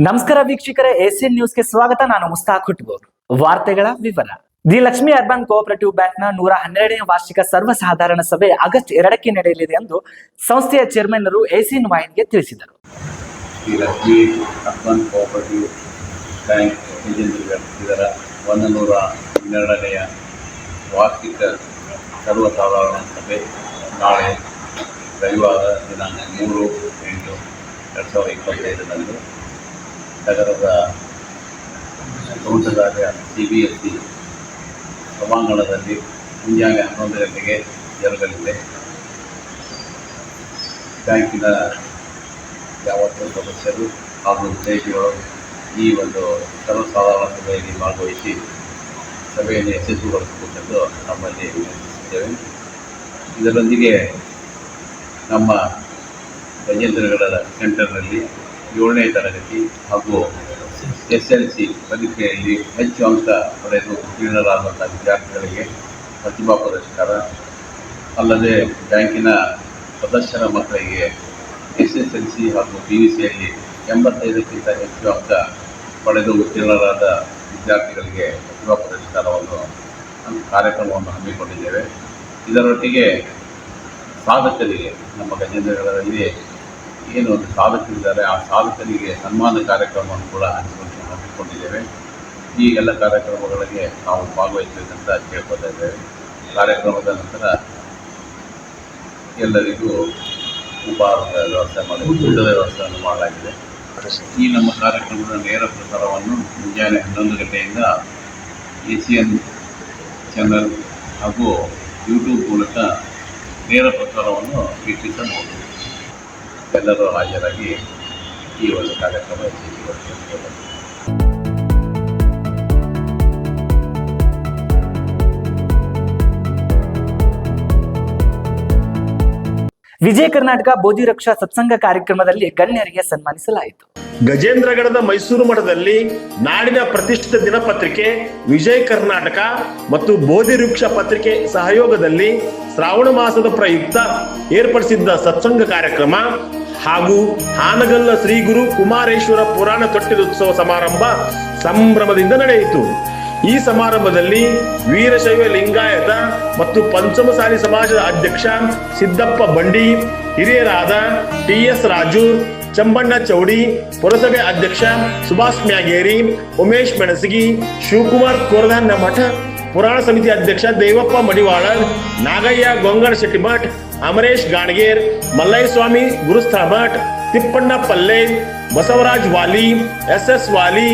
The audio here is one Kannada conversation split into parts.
ನಮಸ್ಕಾರ ವೀಕ್ಷಕರೇ, ಏಷ್ಯನ್ ನ್ಯೂಸ್ಗೆ ಸ್ವಾಗತ. ನಾನು ಮುಸ್ತಾಕ್ ಹುಟ್ಬೋರ್. ವಾರ್ತೆಗಳ ವಿವರ. ದಿ ಲಕ್ಷ್ಮಿ ಅರ್ಬನ್ ಕೋಆಪರೇಟಿವ್ ಬ್ಯಾಂಕ್ನ 112ನೇ ವಾರ್ಷಿಕ ಸರ್ವಸಾಧಾರಣ ಸಭೆ ಆಗಸ್ಟ್ 2ಕ್ಕೆ ನಡೆಯಲಿದೆ ಎಂದು ಸಂಸ್ಥೆಯ ಚೇರ್ಮನ್ನರು ಏಷ್ಯನ್ ವಾಹಿನಿಗೆ ತಿಳಿಸಿದರು. The Lakshmi urban cooperative bank ಇದರ 112ನೇ ವಾರ್ಷಿಕ ಸರ್ವಸಾಧಾರಣ ಸಭೆ ನಾಳೆ ರವಿವಾರ ದಿನಾಂಕ 3/8/2025 ನಗರದ ತೋಟದಾರ್ಯ CBSE ಸಭಾಂಗಣದಲ್ಲಿ ಮುಂಜಾನೆ 11 ಗಂಟೆಗೆ ಜರುಗಲಿದೆ. ಬ್ಯಾಂಕಿನ ಯಾವತ್ತೂ ಸದಸ್ಯರು ಹಾಗೂ ವಿದೇಶಿಗಳು ಈ ಒಂದು ಸರ್ವಸಾಧಾರಣ ಸಭೆಯಲ್ಲಿ ಭಾಗವಹಿಸಿ ಸಭೆಯನ್ನು ಯಶಸ್ವಿಗೊಳಿಸಬೇಕೆಂದು ನಮ್ಮಲ್ಲಿ ವಿನಂತಿಸುತ್ತೇವೆ. ಇದರೊಂದಿಗೆ ನಮ್ಮ ಗಜೇಂದ್ರಗಡ ಸೆಂಟರ್ನಲ್ಲಿ 7ನೇ ತರಗತಿ ಹಾಗೂ SLC ಪರೀಕ್ಷೆಯಲ್ಲಿ ಹೆಚ್ಚು ಅಂಕ ಪಡೆದು ಉತ್ತೀರ್ಣರಾದಂಥ ವಿದ್ಯಾರ್ಥಿಗಳಿಗೆ ಪ್ರತಿಭಾ ಪುರಸ್ಕಾರ, ಅಲ್ಲದೆ ಬ್ಯಾಂಕಿನ ಸದಸ್ಯರ ಮಕ್ಕಳಿಗೆ SSLC ಹಾಗೂ PUCಯಲ್ಲಿ 85ಕ್ಕಿಂತ ಹೆಚ್ಚು ಅಂಕ ಪಡೆದು ಉತ್ತೀರ್ಣರಾದ ವಿದ್ಯಾರ್ಥಿಗಳಿಗೆ ಪ್ರತಿಭಾ ಪುರಸ್ಕಾರವನ್ನು ಕಾರ್ಯಕ್ರಮವನ್ನು ಹಮ್ಮಿಕೊಂಡಿದ್ದೇವೆ. ಇದರೊಟ್ಟಿಗೆ ಸಾಧಕರಿಗೆ, ನಮ್ಮ ಗಜೇಂದ್ರಗಡದಲ್ಲಿ ಏನು ಒಂದು ಸಾಧಕರಿದ್ದಾರೆ ಆ ಸಾಧಕರಿಗೆ ಸನ್ಮಾನ ಕಾರ್ಯಕ್ರಮವನ್ನು ಕೂಡ ಹಮ್ಮಿಕೊಂಡಿದ್ದೇವೆ. ಈ ಎಲ್ಲ ಕಾರ್ಯಕ್ರಮಗಳಿಗೆ ನಾವು ಭಾಗವಹಿಸಬೇಕಂತ ಕೇಳ್ಕೊತಾ ಇದ್ದೇವೆ. ಕಾರ್ಯಕ್ರಮದ ನಂತರ ಎಲ್ಲರಿಗೂ ಉಪಹಾರದ ವ್ಯವಸ್ಥೆ ಊಟದ ವ್ಯವಸ್ಥೆಯನ್ನು ಮಾಡಲಾಗಿದೆ. ಈ ನಮ್ಮ ಕಾರ್ಯಕ್ರಮದ ನೇರ ಪ್ರಸಾರವನ್ನು ಮುಂಜಾನೆ 11 ಗಂಟೆಯಿಂದ ಏಷ್ಯನ್ ಚಾನಲ್ ಹಾಗೂ ಯೂಟ್ಯೂಬ್ ಮೂಲಕ ನೇರ ಪ್ರಸಾರವನ್ನು ವೀಕ್ಷಿಸಬಹುದು. ಎಲ್ಲರೂ ಹಾಜರಾಗಿ ಈ ಒಂದು ಕಾರ್ಯಕ್ರಮ ಯಶಸ್ವಿಗೊಳಿಸಬೇಕು. ವಿಜಯ ಕರ್ನಾಟಕ ಬೋಧಿ ರಕ್ಷಾ ಸತ್ಸಂಗ ಕಾರ್ಯಕ್ರಮದಲ್ಲಿ ಗಣ್ಯರಿಗೆ ಸನ್ಮಾನಿಸಲಾಯಿತು. ಗಜೇಂದ್ರಗಡದ ಮೈಸೂರು ಮಠದಲ್ಲಿ ನಾಡಿನ ಪ್ರತಿಷ್ಠಿತ ದಿನಪತ್ರಿಕೆ ವಿಜಯ ಕರ್ನಾಟಕ ಮತ್ತು ಬೋಧಿ ವೃಕ್ಷ ಪತ್ರಿಕೆ ಸಹಯೋಗದಲ್ಲಿ ಶ್ರಾವಣ ಮಾಸದ ಪ್ರಯುಕ್ತ ಏರ್ಪಡಿಸಿದ್ದ ಸತ್ಸಂಗ ಕಾರ್ಯಕ್ರಮ ಹಾಗೂ ಹಾನಗಲ್ಲ ಶ್ರೀ ಗುರು ಕುಮಾರೇಶ್ವರ ಪುರಾಣ ತೊಟ್ಟಿಲೋತ್ಸವ ಸಮಾರಂಭ ಸಂಭ್ರಮದಿಂದ ನಡೆಯಿತು. ಈ ಸಮಾರಂಭದಲ್ಲಿ ವೀರಶೈವ ಲಿಂಗಾಯತ ಮತ್ತು ಪಂಚಮಸಾಲಿ ಸಮಾಜದ ಅಧ್ಯಕ್ಷ ಸಿದ್ದಪ್ಪ ಬಂಡಿ, ಹಿರಿಯರಾದ TS ರಾಜೂರ್, ಚಂಬಣ್ಣ ಚೌಡಿ, ಪುರಸಭೆ ಅಧ್ಯಕ್ಷ ಸುಭಾಷ್ ಮ್ಯಾಗೇರಿ, ಉಮೇಶ್ ಮೆಣಸಗಿ, ಶಿವಕುಮಾರ್ ಕೋರಧಾನ್ಯ ಮಠ, ಪುರಾಣ ಸಮಿತಿ ಅಧ್ಯಕ್ಷ ದೇವಪ್ಪ ಮಡಿವಾಳರ್, ನಾಗಯ್ಯ ಗೊಂಗಣ ಶೆಟ್ಟಿಮಠ್, ಅಮರೇಶ್ ಗಾಣಗೇರ್, ಮಲ್ಲಯ್ಯಸ್ವಾಮಿ ಗುರುಸ್ಥಳ ಮಠ್, ತಿಪ್ಪಣ್ಣ ಪಲ್ಲೆ, ಬಸವರಾಜ್ ವಾಲಿ, SS ವಾಲಿ,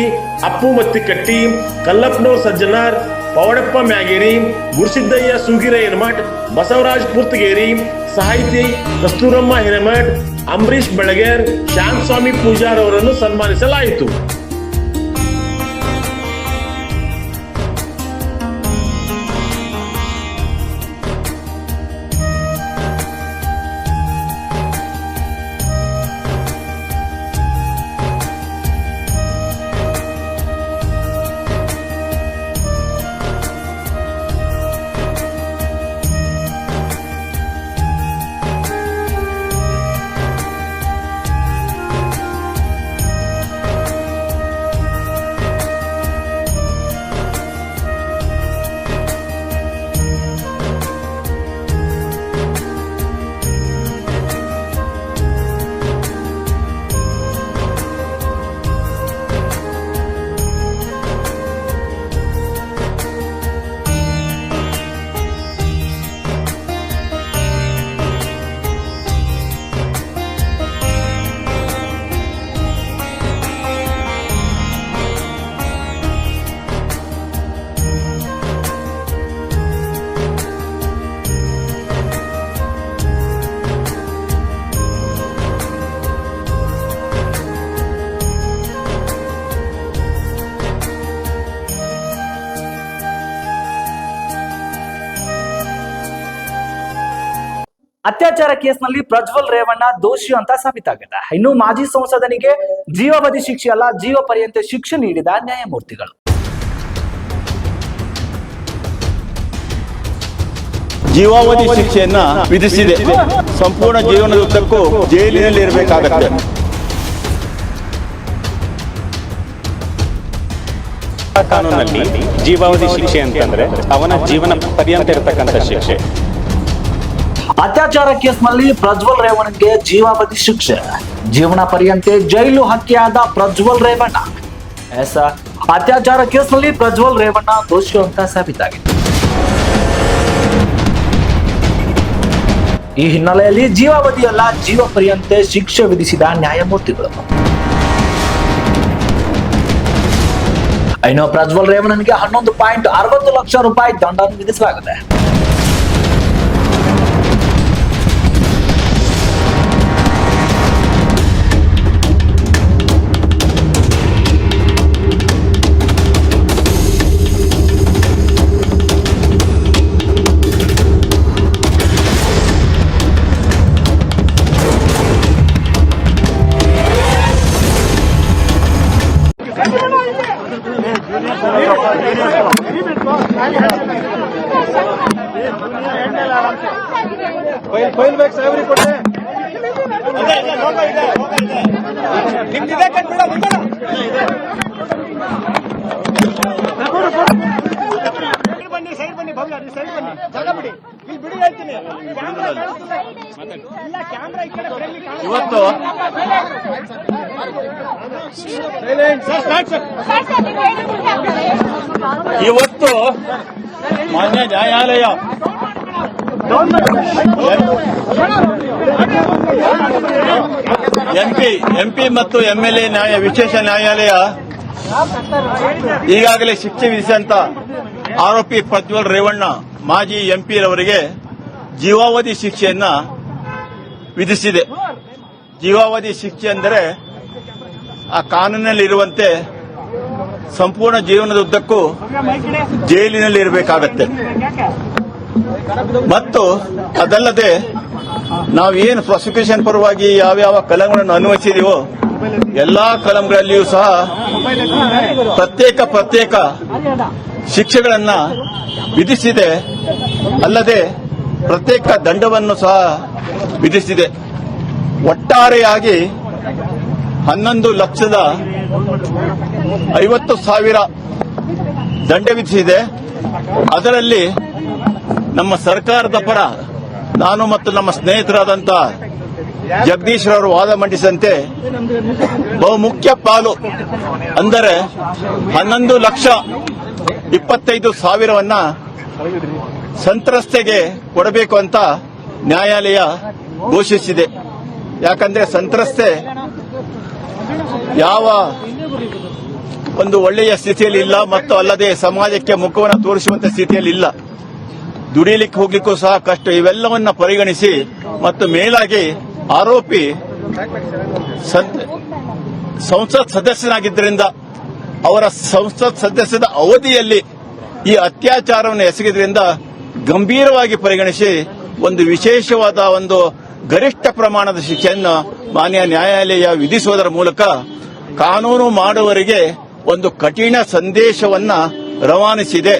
ಅಪ್ಪು ಮತ್ತಿಕಟ್ಟಿ, ಕಲ್ಲಪ್ಪನವ್ರ ಸಜ್ಜನಾರ್, ಪವಡಪ್ಪ ಮ್ಯಾಗೇರಿ, ಗುರುಸಿದ್ದಯ್ಯ ಸೂಗಿರಯ್ಯನ ಮಠ್, ಬಸವರಾಜ್ ಪುರ್ತಗೇರಿ, ಸಾಹಿತಿ ಕಸ್ತೂರಮ್ಮ ಹಿರೇಮಠ್, ಅಂಬರೀಶ್ ಬೆಳಗೇರ್, ಶ್ಯಾಮ್ ಸ್ವಾಮಿ ಪೂಜಾರ್ ಅವರನ್ನು ಸನ್ಮಾನಿಸಲಾಯಿತು. ಅತ್ಯಾಚಾರ ಕೇಸ್ನಲ್ಲಿ ಪ್ರಜ್ವಲ್ ರೇವಣ್ಣ ದೋಷಿ ಅಂತ ಸಾಬೀತಾಗಿದೆ. ಇನ್ನು ಮಾಜಿ ಸಂಸದನಿಗೆ ಜೀವಾವಧಿ ಶಿಕ್ಷೆ ಅಲ್ಲ, ಜೀವ ಪರ್ಯಂತ ಶಿಕ್ಷೆ ನೀಡಿದ ನ್ಯಾಯಮೂರ್ತಿಗಳು. ಜೀವಾವಧಿ ಶಿಕ್ಷೆಯನ್ನ ವಿಧಿಸಿದೆ. ಸಂಪೂರ್ಣ ಜೀವನದುದ್ದಕ್ಕೂ ಜೈಲಿನಲ್ಲಿ ಇರಬೇಕಾಗತ್ತೆ. ಕಾನೂನಲ್ಲಿ ಜೀವಾವಧಿ ಶಿಕ್ಷೆ ಅಂತಂದ್ರೆ ಅವನ ಜೀವನ ಪರ್ಯಂತ ಇರತಕ್ಕಂಥ ಶಿಕ್ಷೆ. ಅತ್ಯಾಚಾರ ಕೇಸ್ನಲ್ಲಿ ಪ್ರಜ್ವಲ್ ರೇವಣ್ಣಗೆ ಜೀವಾವಧಿ ಶಿಕ್ಷೆ, ಜೀವನ ಪರ್ಯಂತ ಜೈಲು ಹಕ್ಕಿಯಾದ ಪ್ರಜ್ವಲ್ ರೇವಣ್ಣ. ಅತ್ಯಾಚಾರ ಕೇಸ್ನಲ್ಲಿ ಪ್ರಜ್ವಲ್ ರೇವಣ್ಣ ದೋಷಿ ಅಂತ ಸಾಬೀತಾಗಿದೆ. ಈ ಹಿನ್ನೆಲೆಯಲ್ಲಿ ಜೀವಾವಧಿಯಲ್ಲ ಜೀವ ಪರ್ಯಂತ ಶಿಕ್ಷೆ ವಿಧಿಸಿದ ನ್ಯಾಯಮೂರ್ತಿಗಳು. ಇನ್ನು ಪ್ರಜ್ವಲ್ ರೇವಣ್ಣನಿಗೆ 11.60 ಲಕ್ಷ ರೂಪಾಯಿ ದಂಡ ವಿಧಿಸಲಾಗಿದೆ. ಇವತ್ತು ಮಾನ್ಯ ನ್ಯಾಯಾಲಯ ಎಂಪಿ ಮತ್ತು ಎಂಎಲ್ಎ ವಿಶೇಷ ನ್ಯಾಯಾಲಯ ಈಗಾಗಲೇ ಶಿಕ್ಷೆ ವಿಧಿಸಿದಂತ ಆರೋಪಿ ಪ್ರಜ್ವಲ್ ರೇವಣ್ಣ ಮಾಜಿ ಎಂಪಿ ರವರಿಗೆ ಜೀವಾವಧಿ ಶಿಕ್ಷೆಯನ್ನ ವಿಧಿಸಿದೆ. ಜೀವಾವಧಿ ಶಿಕ್ಷೆ ಅಂದರೆ ಆ ಕಾನೂನಿನಲ್ಲಿರುವಂತೆ ಸಂಪೂರ್ಣ ಜೀವನದುದ್ದಕ್ಕೂ ಜೈಲಿನಲ್ಲಿ ಇರಬೇಕಾಗತ್ತೆ. ಮತ್ತು ಅದಲ್ಲದೆ ನಾವೇನು ಪ್ರಾಸಿಕ್ಯೂಷನ್ ಪರವಾಗಿ ಯಾವ್ಯಾವ ಕಲಂಗಳನ್ನು ಅನ್ವಯಿಸಿದೀವೋ ಎಲ್ಲಾ ಕಲಂಗಳಲ್ಲಿಯೂ ಸಹ ಪ್ರತ್ಯೇಕ ಶಿಕ್ಷೆಗಳನ್ನ ವಿಧಿಸಿದೆ. ಅಲ್ಲದೆ ಪ್ರತ್ಯೇಕ ದಂಡವನ್ನು ಸಹ ವಿಧಿಸಿದೆ. ಒಟ್ಟಾರೆಯಾಗಿ 11,50,000 ದಂಡ ವಿಧಿಸಿದೆ. ಅದರಲ್ಲಿ ನಮ್ಮ ಸರ್ಕಾರದ ಪರ ನಾನು ಮತ್ತು ನಮ್ಮ ಸ್ನೇಹಿತರಾದಂಥ ಜಗದೀಶ್ ರವರು ವಾದ ಮಂಡಿಸಿದಂತೆ ಬಹುಮುಖ್ಯ ಪಾಲು ಅಂದರೆ 11,25,000 ಸಂತ್ರಸ್ತೆಗೆ ಕೊಡಬೇಕು ಅಂತ ನ್ಯಾಯಾಲಯ ಘೋಷಿಸಿದೆ. ಯಾಕಂದ್ರೆ ಸಂತ್ರಸ್ತೆ ಯಾವ ಒಂದು ಒಳ್ಳೆಯ ಸ್ಥಿತಿಯಲ್ಲಿ ಇಲ್ಲ ಮತ್ತು ಅಲ್ಲದೆ ಸಮಾಜಕ್ಕೆ ಮುಖವನ್ನು ತೋರಿಸುವಂತ ಸ್ಥಿತಿಯಲ್ಲಿ ಇಲ್ಲ. ದುಡಿಯಲಿಕ್ಕೆ ಹೋಗ್ಲಿಕ್ಕೂ ಸಹ ಕಷ್ಟ. ಇವೆಲ್ಲವನ್ನ ಪರಿಗಣಿಸಿ ಮತ್ತು ಮೇಲಾಗಿ ಆರೋಪಿ ಸಂಸತ್ ಸದಸ್ಯನಾಗಿದ್ದರಿಂದ ಅವರ ಸಂಸತ್ ಸದಸ್ಯದ ಅವಧಿಯಲ್ಲಿ ಈ ಅತ್ಯಾಚಾರವನ್ನು ಎಸಗಿದ್ರಿಂದ ಗಂಭೀರವಾಗಿ ಪರಿಗಣಿಸಿ ಒಂದು ವಿಶೇಷವಾದ ಒಂದು ಗರಿಷ್ಠ ಪ್ರಮಾಣದ ಶಿಕ್ಷೆಯನ್ನು ಮಾನ್ಯ ನ್ಯಾಯಾಲಯ ವಿಧಿಸುವುದರ ಮೂಲಕ ಕಾನೂನು ಮಾಡುವವರಿಗೆ ಒಂದು ಕಠಿಣ ಸಂದೇಶವನ್ನ ರವಾನಿಸಿದೆ.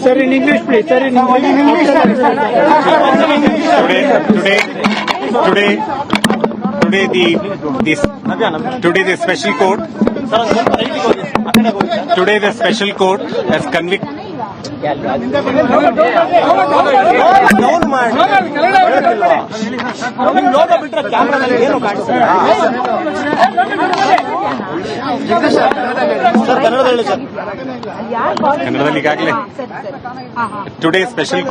Sir, in English, please. Sir, in English. Today the special court has convicted. ಕನ್ನಡದಲ್ಲಿ ಈಗಾಗಲೇ ಟುಡೇ ಸ್ಪೆಷಲ್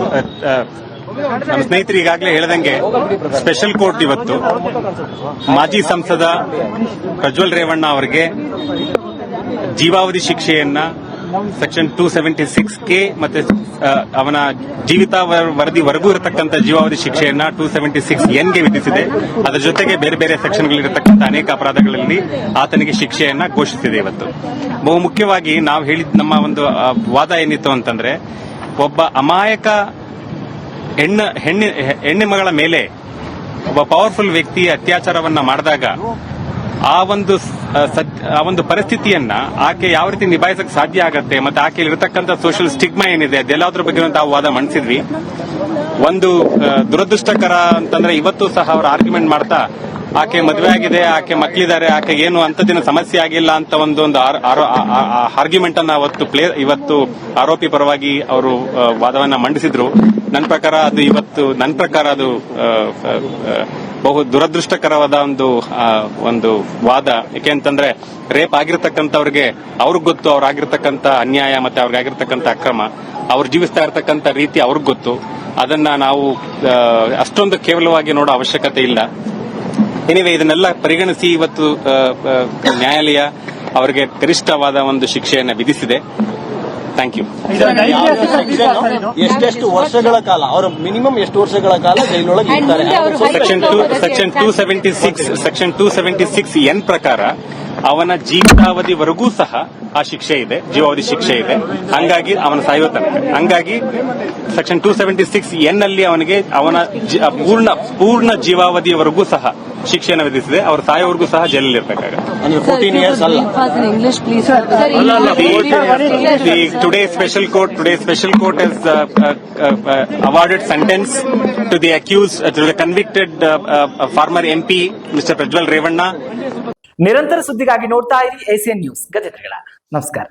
ನಮ್ಮ ಸ್ನೇಹಿತರು ಈಗಾಗಲೇ ಹೇಳಿದಂಗೆ ಸ್ಪೆಷಲ್ ಕೋರ್ಟ್ ಇವತ್ತು ಮಾಜಿ ಸಂಸದ ಪ್ರಜ್ವಲ್ ರೇವಣ್ಣ ಅವರಿಗೆ ಜೀವಾವಧಿ ಶಿಕ್ಷೆಯನ್ನ ಸೆಕ್ಷನ್ 276 ಮತ್ತೆ ಅವನ ಜೀವಿತಾವಧಿವರೆಗೂ ಇರತಕ್ಕಂಥ ಜೀವಾವಧಿ ಶಿಕ್ಷೆಯನ್ನ 276 ಗೆ ವಿಧಿಸಿದೆ. ಅದರ ಜೊತೆಗೆ ಬೇರೆ ಬೇರೆ ಸೆಕ್ಷನ್ಗಳಿರತಕ್ಕಂಥ ಅನೇಕ ಅಪರಾಧಗಳಲ್ಲಿ ಆತನಿಗೆ ಶಿಕ್ಷೆಯನ್ನ ಘೋಷಿಸಿದೆ. ಇವತ್ತು ಬಹುಮುಖ್ಯವಾಗಿ ನಾವು ಹೇಳಿದ ನಮ್ಮ ಒಂದು ವಾದ ಏನಿತ್ತು ಅಂತಂದ್ರೆ, ಒಬ್ಬ ಅಮಾಯಕ ಹೆಣ್ಣು ಮಗಳ ಮೇಲೆ ಒಬ್ಬ ಪವರ್ಫುಲ್ ವ್ಯಕ್ತಿ ಅತ್ಯಾಚಾರವನ್ನ ಮಾಡಿದಾಗ ಆ ಒಂದು ಪರಿಸ್ಥಿತಿಯನ್ನ ಆಕೆ ಯಾವ ರೀತಿ ನಿಭಾಯಿಸಕ್ಕೆ ಸಾಧ್ಯ ಆಗತ್ತೆ, ಮತ್ತೆ ಆಕೆಯಲ್ಲಿ ಇರತಕ್ಕಂಥ ಸೋಷಿಯಲ್ ಸ್ಟಿಗ್ಮಾ ಏನಿದೆ ಅದೆಲ್ಲದ್ರ ಬಗ್ಗೆ ನಾವು ವಾದ ಮಂಡಿಸಿದ್ವಿ. ಒಂದು ದುರದೃಷ್ಟಕರ ಅಂತಂದ್ರೆ ಇವತ್ತು ಸಹ ಅವರು ಆರ್ಗ್ಯುಮೆಂಟ್ ಮಾಡ್ತಾ ಆಕೆ ಮದುವೆ ಆಗಿದೆ, ಆಕೆ ಮಕ್ಕಳಿದ್ದಾರೆ, ಆಕೆ ಏನು ಅಂತದಿನ ಸಮಸ್ಯೆ ಆಗಿಲ್ಲ ಅಂತ ಒಂದು ಆರ್ಗ್ಯುಮೆಂಟ್ ಅನ್ನ ಇವತ್ತು ಆರೋಪಿ ಪರವಾಗಿ ಅವರು ವಾದವನ್ನ ಮಂಡಿಸಿದ್ರು. ನನ್ನ ಪ್ರಕಾರ ಅದು ಬಹು ದುರದೃಷ್ಟಕರವಾದ ಒಂದು ವಾದ. ಯಾಕೆಂತಂದ್ರೆ ರೇಪ್ ಆಗಿರ್ತಕ್ಕಂಥವ್ರಿಗೆ ಅವ್ರಿಗೆ ಗೊತ್ತು, ಅವ್ರಾಗಿರ್ತಕ್ಕಂಥ ಅನ್ಯಾಯ ಮತ್ತೆ ಅವ್ರಿಗಾಗಿರ್ತಕ್ಕಂಥ ಅಕ್ರಮ, ಅವ್ರು ಜೀವಿಸ್ತಾ ಇರ್ತಕ್ಕಂಥ ರೀತಿ ಅವ್ರಿಗೆ ಗೊತ್ತು. ಅದನ್ನ ನಾವು ಅಷ್ಟೊಂದು ಕೇವಲವಾಗಿ ನೋಡೋ ಅವಶ್ಯಕತೆ ಇಲ್ಲ. ಎನಿವೆ, ಇದನ್ನೆಲ್ಲ ಪರಿಗಣಿಸಿ ಇವತ್ತು ನ್ಯಾಯಾಲಯ ಅವರಿಗೆ ಗರಿಷ್ಠವಾದ ಒಂದು ಶಿಕ್ಷೆಯನ್ನು ವಿಧಿಸಿದೆ. Thank you. ಎಷ್ಟೆಷ್ಟು ವರ್ಷಗಳ ಕಾಲ ಅವರು ಮಿನಿಮಮ್ ಎಷ್ಟು ವರ್ಷಗಳ ಕಾಲ ಜೈಲೊಳಗೆ ಇರ್ತಾರೆ? ಸೆಕ್ಷನ್ 276 ಎನ್ ಪ್ರಕಾರ ಅವನ ಜೀವಿತಾವಧಿವರೆಗೂ ಸಹ ಆ ಶಿಕ್ಷೆ ಇದೆ, ಜೀವಾವಧಿ ಶಿಕ್ಷೆ ಇದೆ. ಹಂಗಾಗಿ ಅವನ ಸಾಯುವ ತನಕ. ಹಂಗಾಗಿ ಸೆಕ್ಷನ್ 276 ಎನ್ ಅಲ್ಲಿ ಅವನಿಗೆ ಅವನ ಪೂರ್ಣ ಜೀವಾವಧಿಯವರೆಗೂ ಸಹ ಶಿಕ್ಷೆಯನ್ನು ವಿಧಿಸಿದೆ. ಅವರು ಸಾಯೋವರೆಗೂ ಸಹ ಜೈಲಲ್ಲಿ ಇರಬೇಕಾಗುತ್ತೆ. 14 years ಅಲ್ಲ. English, please. Today's special court has awarded sentence to the accused, to the convicted former MP, Mr. Prajwal Revanna. ನಿರಂತರ ಸುದ್ದಿಗಾಗಿ ನೋಡ್ತಾ ಇರಿ ACN ನ್ಯೂಸ್ ಗಜೇಂದ್ರಗಳ. ನಮಸ್ಕಾರ.